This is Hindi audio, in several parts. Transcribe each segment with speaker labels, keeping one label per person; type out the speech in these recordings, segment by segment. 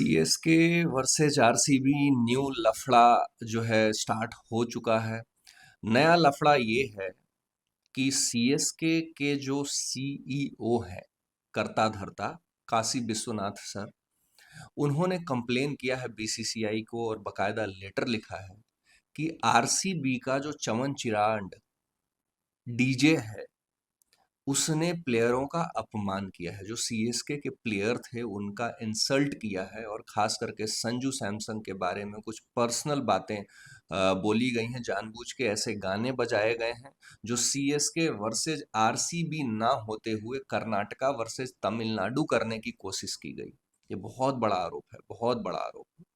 Speaker 1: सीएसके वर्सेज आरसीबी न्यू लफड़ा जो है स्टार्ट हो चुका है। नया लफड़ा ये है कि सीएसके के जो सीईओ है कर्ता धर्ता काशी विश्वनाथ सर, उन्होंने कंप्लेन किया है बीसीसीआई को और बकायदा लेटर लिखा है कि आरसीबी का जो चमन चिरांड डीजे है उसने प्लेयरों का अपमान किया है। जो सीएसके के प्लेयर थे उनका इंसल्ट किया है और खास करके संजू सैमसन के बारे में कुछ पर्सनल बातें बोली गई हैं। जानबूझ के ऐसे गाने बजाए गए हैं जो सीएसके वर्सेज आरसीबी ना होते हुए कर्नाटका वर्सेज तमिलनाडु करने की कोशिश की गई। ये बहुत बड़ा आरोप है, बहुत बड़ा आरोप है।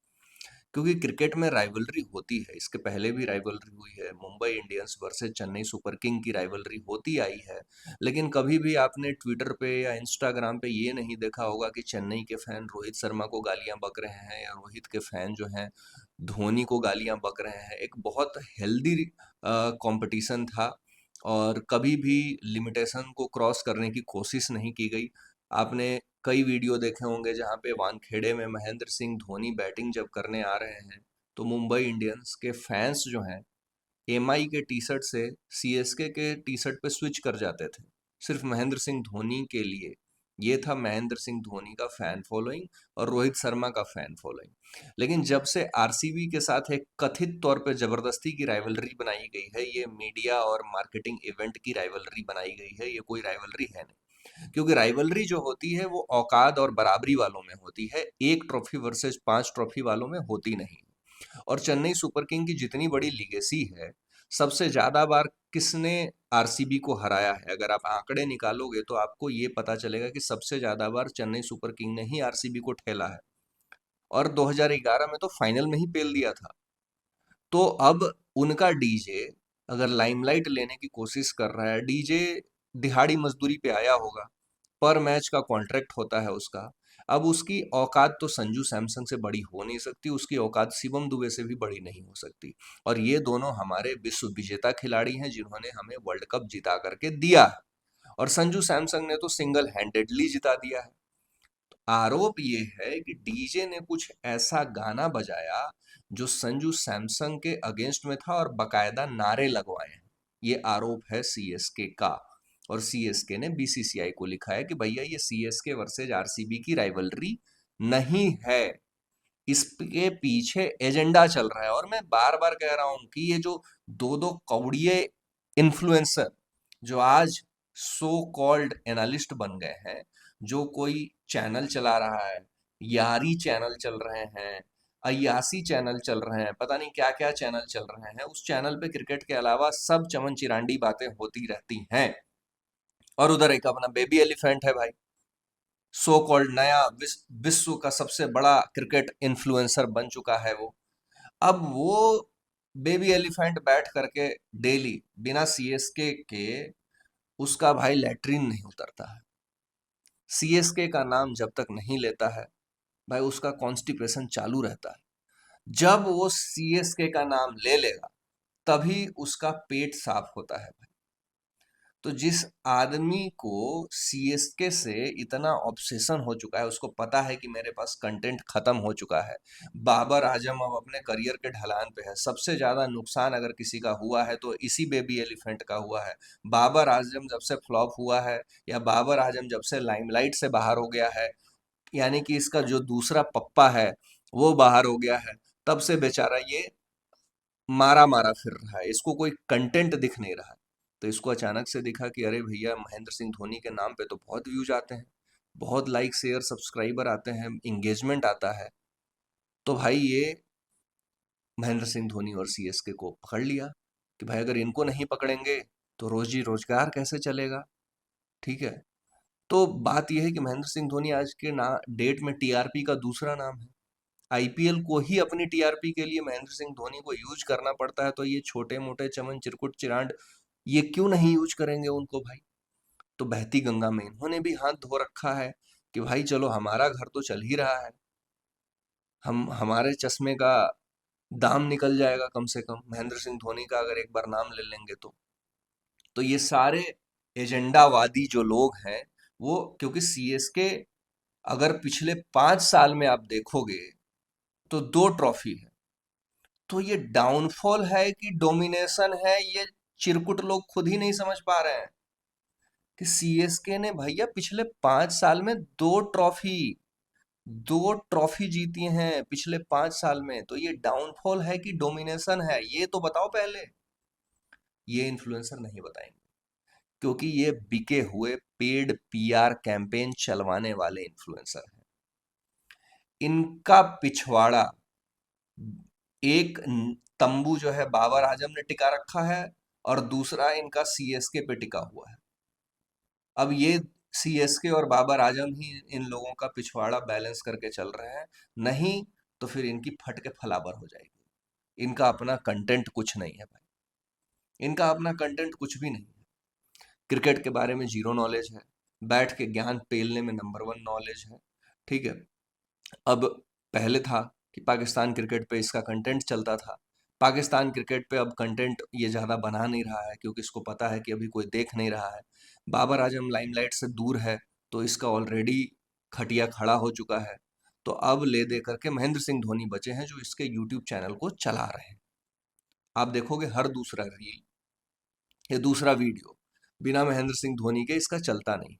Speaker 1: क्योंकि क्रिकेट में राइवलरी होती है, इसके पहले भी राइवलरी हुई है, Mumbai Indians versus Chennai super king की राइवलरी होती आई है। लेकिन कभी भी आपने ट्विटर पे या इंस्टाग्राम पे ये नहीं देखा होगा कि चेन्नई के फैन रोहित शर्मा को गालियां बक रहे हैं या रोहित के फैन जो हैं धोनी को गालियां बक रहे हैं। एक बहुत हेल्दी कंपटीशन था और कभी भी लिमिटेशन को क्रॉस करने की कोशिश नहीं की गई। आपने कई वीडियो देखे होंगे जहाँ पे वानखेड़े में महेंद्र सिंह धोनी बैटिंग जब करने आ रहे हैं तो मुंबई इंडियंस के फैंस जो हैं एमआई के टी शर्ट से सीएसके के टी शर्ट पे स्विच कर जाते थे सिर्फ महेंद्र सिंह धोनी के लिए। ये था महेंद्र सिंह धोनी का फैन फॉलोइंग और रोहित शर्मा का फैन फॉलोइंग। लेकिन जब से आरसीबी के साथ एक कथित तौर पे जबरदस्ती की राइवलरी बनाई गई है, ये मीडिया और मार्केटिंग इवेंट की राइवलरी बनाई गई है, ये कोई राइवलरी है नहीं। क्योंकि राइवलरी जो होती है वो औकात और बराबरी वालों में होती है, एक ट्रॉफी वर्सेस 5 ट्रॉफी वालों में होती नहीं। और चेन्नई सुपर किंग की जितनी बड़ी लीगेसी है, सबसे ज्यादा बार किसने आरसीबी को हराया है, अगर आप आंकड़े निकालोगे तो आपको ये पता चलेगा कि सबसे ज्यादा बार चेन्नई सुपर किंग ने ही आरसीबी को ठेला है। और 2011 में तो फाइनल में ही पेल दिया था। तो अब उनका डीजे अगर लाइमलाइट लेने की कोशिश कर रहा है, डीजे दिहाड़ी मजदूरी पे आया होगा, पर मैच का कॉन्ट्रैक्ट होता है उसका। अब उसकी औकात तो संजू सैमसन से बड़ी हो नहीं सकती, उसकी औकात शिवम दुबे से भी बड़ी नहीं हो सकती। और ये दोनों हमारे विश्व विजेता खिलाड़ी हैं जिन्होंने हमें वर्ल्ड कप जिता करके दिया है और संजू सैमसन ने तो सिंगल हैंडेडली जिता दिया है। आरोप ये है कि डीजे ने कुछ ऐसा गाना बजाया जो संजू सैमसन के अगेंस्ट में था और बकायदा नारे लगवाए हैं। ये आरोप है सीएसके का और सीएसके ने बीसीसीआई को लिखा है कि भैया ये सीएसके वर्सेज आरसीबी की राइवलरी नहीं है, इसके पीछे एजेंडा चल रहा है। और मैं बार बार कह रहा हूं कि ये जो दो दो कौड़िए इन्फ्लुएंसर जो आज सो कॉल्ड एनालिस्ट बन गए हैं, जो कोई चैनल चला रहा है, यारी चैनल चल रहे हैं, अयासी चैनल चल रहे हैं, पता नहीं क्या क्या चैनल चल रहे हैं, उस चैनल पे क्रिकेट के अलावा सब चमन चिरांडी बातें होती रहती हैं। और उधर एक अपना बेबी एलिफेंट है भाई, सो कॉल्ड नया विश्व का सबसे बड़ा क्रिकेट इन्फ्लुएंसर बन चुका है वो। अब वो बेबी एलिफेंट बैठ करके डेली बिना सीएसके के उसका भाई लैट्रिन नहीं उतरता है। सीएसके का नाम जब तक नहीं लेता है भाई उसका कॉन्स्टिपेशन चालू रहता है। जब वो सीएसके का नाम ले लेगा तभी उसका पेट साफ होता है भाई। तो जिस आदमी को सीएसके से इतना ऑब्सेशन हो चुका है, उसको पता है कि मेरे पास कंटेंट खत्म हो चुका है, बाबर आजम अब अपने करियर के ढलान पे है, सबसे ज्यादा नुकसान अगर किसी का हुआ है तो इसी बेबी एलिफेंट का हुआ है। बाबर आजम जब से फ्लॉप हुआ है या बाबर आजम जब से लाइमलाइट से बाहर हो गया है, यानी कि इसका जो दूसरा पप्पा है वो बाहर हो गया है, तब से बेचारा ये मारा मारा फिर रहा है, इसको कोई कंटेंट दिख नहीं रहा है। तो इसको अचानक से दिखा कि अरे भैया महेंद्र सिंह धोनी के नाम पे तो बहुत व्यूज आते हैं, बहुत लाइक शेयर सब्सक्राइबर आते हैं, इंगेजमेंट आता है। तो भाई ये महेंद्र सिंह धोनी और सीएसके को पकड़ लिया कि भाई अगर इनको नहीं पकड़ेंगे तो रोजी रोजगार कैसे चलेगा। ठीक है, तो बात यह है कि महेंद्र सिंह धोनी आज के ना डेट में टीआरपी का दूसरा नाम है। आईपीएल को ही अपनी टीआरपी के लिए महेंद्र सिंह धोनी को यूज करना पड़ता है, तो ये छोटे मोटे चमन चिरकुट चिरांड ये क्यों नहीं यूज करेंगे उनको भाई। तो बहती गंगा में इन्होंने भी हाथ धो रखा है कि भाई चलो हमारा घर तो चल ही रहा है, हम हमारे चश्मे का दाम निकल जाएगा कम से कम महेंद्र सिंह धोनी का अगर एक बार नाम ले लेंगे तो ये सारे एजेंडावादी जो लोग हैं वो, क्योंकि सीएसके अगर पिछले 5 साल में आप देखोगे तो 2 ट्रॉफी है। तो ये डाउनफॉल है कि डोमिनेशन है, ये चिरकुट लोग खुद ही नहीं समझ पा रहे हैं कि सीएसके ने भैया पिछले 5 साल में 2 ट्रॉफी जीती हैं पिछले 5 साल में। तो ये डाउनफॉल है कि डोमिनेशन है, ये तो बताओ पहले। ये इन्फ्लुएंसर नहीं बताएंगे, क्योंकि ये बिके हुए पेड पीआर कैंपेन चलवाने वाले इन्फ्लुएंसर हैं। इनका पिछवाड़ा एक तंबू जो है बाबर आजम ने टिका रखा है, और दूसरा इनका सीएसके पे टिका हुआ है। अब ये सीएसके और बाबर आजम ही इन लोगों का पिछवाड़ा बैलेंस करके चल रहे हैं। नहीं तो फिर इनकी फट के फलाबर हो जाएगी। इनका अपना कंटेंट कुछ नहीं है भाई, इनका अपना कंटेंट कुछ भी नहीं है। क्रिकेट के बारे में जीरो नॉलेज है, बैठ के ज्ञान पेलने में नंबर वन नॉलेज है। ठीक है। अब पहले था कि पाकिस्तान क्रिकेट पे इसका कंटेंट चलता था। पाकिस्तान क्रिकेट पे अब कंटेंट ये ज़्यादा बना नहीं रहा है, क्योंकि इसको पता है कि अभी कोई देख नहीं रहा है। बाबर आजम लाइमलाइट से दूर है, तो इसका ऑलरेडी खटिया खड़ा हो चुका है। तो अब ले दे करके महेंद्र सिंह धोनी बचे हैं, जो इसके यूट्यूब चैनल को चला रहे हैं। आप देखोगे हर दूसरा रील या दूसरा वीडियो बिना महेंद्र सिंह धोनी के इसका चलता नहीं।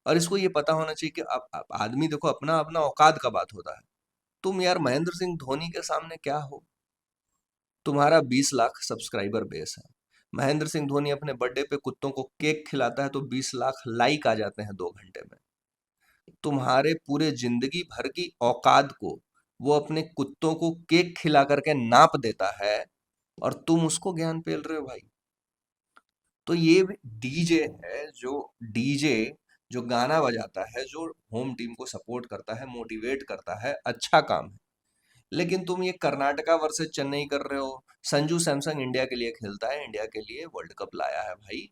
Speaker 1: और इसको ये पता होना चाहिए कि अब आदमी देखो अपना अपना औकात का बात होता है। तुम यार महेंद्र सिंह धोनी के सामने क्या हो? तुम्हारा 20 लाख सब्सक्राइबर बेस है। महेंद्र सिंह धोनी अपने बर्थडे पे कुत्तों को केक खिलाता है तो 20 लाख लाइक आ जाते हैं 2 घंटे में। तुम्हारे पूरे जिंदगी भर की औकात को वो अपने कुत्तों को केक खिला करके नाप देता है, और तुम उसको ज्ञान पेल रहे हो भाई। तो ये डीजे है, जो डीजे जो गाना बजाता है, जो होम टीम को सपोर्ट करता है, मोटिवेट करता है, अच्छा काम है। लेकिन तुम ये कर्नाटका वर्सेस चेन्नई कर रहे हो। संजू सैमसंग इंडिया के लिए खेलता है, इंडिया के लिए वर्ल्ड कप लाया है भाई।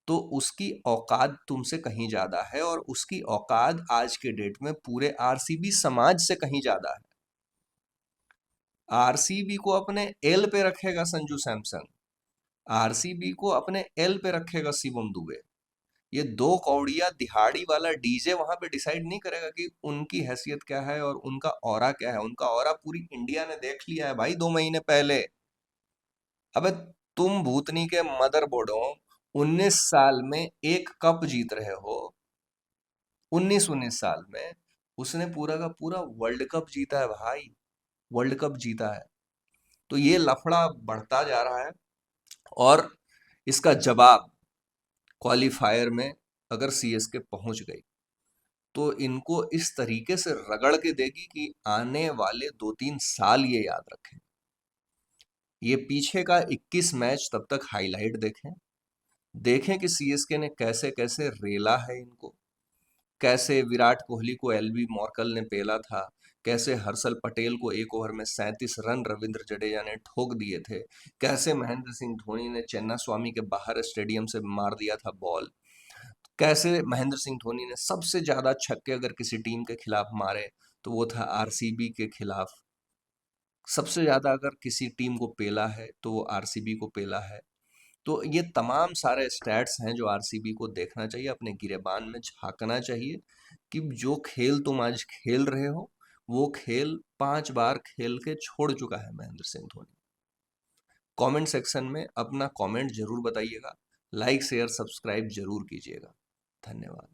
Speaker 1: तो उसकी औकात तुमसे कहीं ज्यादा है, और उसकी औकात आज के डेट में पूरे आरसीबी समाज से कहीं ज्यादा है। आरसीबी को अपने एल पे रखेगा संजू सैमसंग, आरसीबी को अपने एल पे रखेगा शिवम दुबे। ये दो कौड़िया दिहाड़ी वाला डीजे वहां पे डिसाइड नहीं करेगा कि उनकी हैसियत क्या है और उनका ऑरा क्या है। उनका ऑरा पूरी इंडिया ने देख लिया है भाई 2 महीने पहले। अबे तुम भूतनी के मदरबोर्डों, 19 साल में एक कप जीत रहे हो। 19 साल में उसने पूरा का पूरा वर्ल्ड कप जीता है भाई, वर्ल्ड कप जीता है। तो ये लफड़ा बढ़ता जा रहा है, और इसका जवाब क्वालिफायर में अगर सीएसके पहुंच गई तो इनको इस तरीके से रगड़ के देगी कि आने वाले 2-3 साल ये याद रखें। ये पीछे का 21 मैच तब तक हाईलाइट देखें, देखें कि सीएसके ने कैसे कैसे रेला है इनको। कैसे विराट कोहली को एलबी मॉर्कल ने पेला था, कैसे हर्षल पटेल को एक ओवर में 37 रन रविंद्र जडेजा ने ठोक दिए थे, कैसे महेंद्र सिंह धोनी ने चेन्ना स्वामी के बाहर स्टेडियम से मार दिया था बॉल, कैसे महेंद्र सिंह धोनी ने सबसे ज्यादा छक्के अगर किसी टीम के खिलाफ मारे तो वो था आरसीबी के खिलाफ। सबसे ज्यादा अगर किसी टीम को पेला है तो वो आरसीबी को पेला है। तो ये तमाम सारे स्टैट्स हैं जो आरसीबी को देखना चाहिए, अपने गिरेबान में झांकना चाहिए कि जो खेल तुम आज खेल रहे हो वो खेल 5 बार खेल के छोड़ चुका है महेंद्र सिंह धोनी। कमेंट सेक्शन में अपना कमेंट जरूर बताइएगा, लाइक शेयर सब्सक्राइब जरूर कीजिएगा। धन्यवाद।